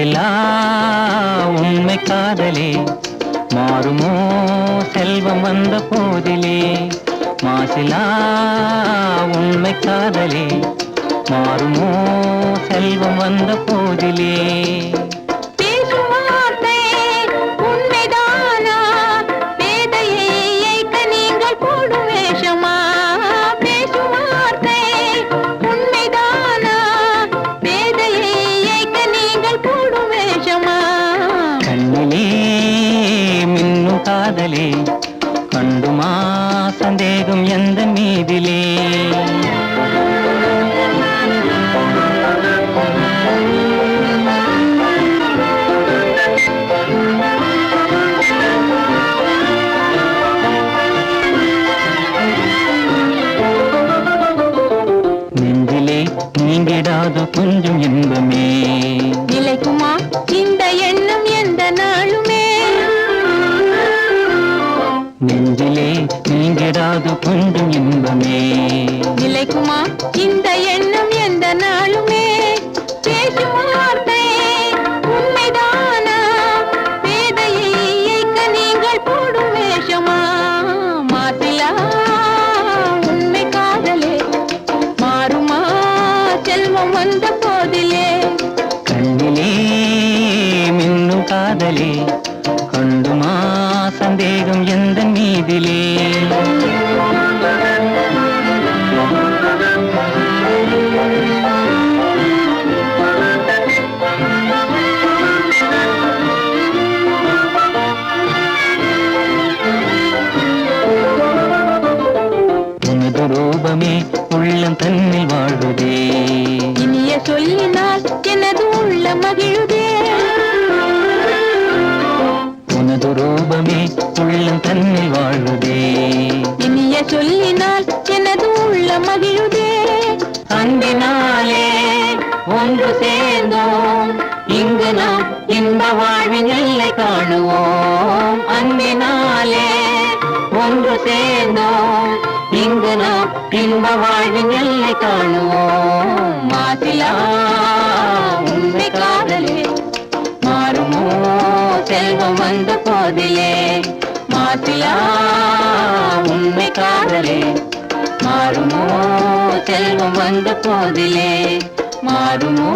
மாசிலா உண்மை காதலே மாறுமோ செல்வம் வந்த போதிலே. மாசிலா உண்மை காதலே மாறுமோ செல்வம் வந்த போதிலே. காதலே கண்டுமா சந்தேகம் எந்த மீதிலே. நெஞ்சிலே நீங்கிடாத கொஞ்சம் இன்பமே நிலைக்குமா இந்த எண்ணம் எந்த நாளுமே. நெஞ்சிலே நீங்கிடாது கொஞ்சம் இன்பமே நிலைக்குமா இந்த எண்ணம் எந்த நாளுமே. பேசும் வார்த்தை உண்மைதானா வேதையை இயக்க நீங்கள் போடும் வேஷமா. மாசிலா உண்மை காதலே மாறுமா செல்வம் வந்த போதிலே. கண்ணிலே மின்னும் காதலே கண்டுமா சந்தேகம் எந்த மீதிலே. உனது ரூபமே உள்ளம் தன்னில் வாழுதே. இனிய சொல்லினால் எனது உள்ள மகிழுதே. உனது ரூபமே உள்ளம் தன்னில் வாழுதே. இனிய சொல்லினால் எனது உள்ள மகிழுதே. அன்பினாலே ஒன்று சேர்ந்தோம் இங்கு நாம் இந்த வாழ்வின் எல்லை காணுவோம். அன்பினாலே ஒன்று சேர்ந்தோம் இங்கு நாம் இந்த வாழ்வின் எல்லை காணுவோம். மாசிலா உண்மை காதலே மாறுமோ செல்வம் வந்த போதிலே. மாசிலா உண்மை காதலே மாறுமோ செல்வம் வந்த போதிலே. மாறுமோ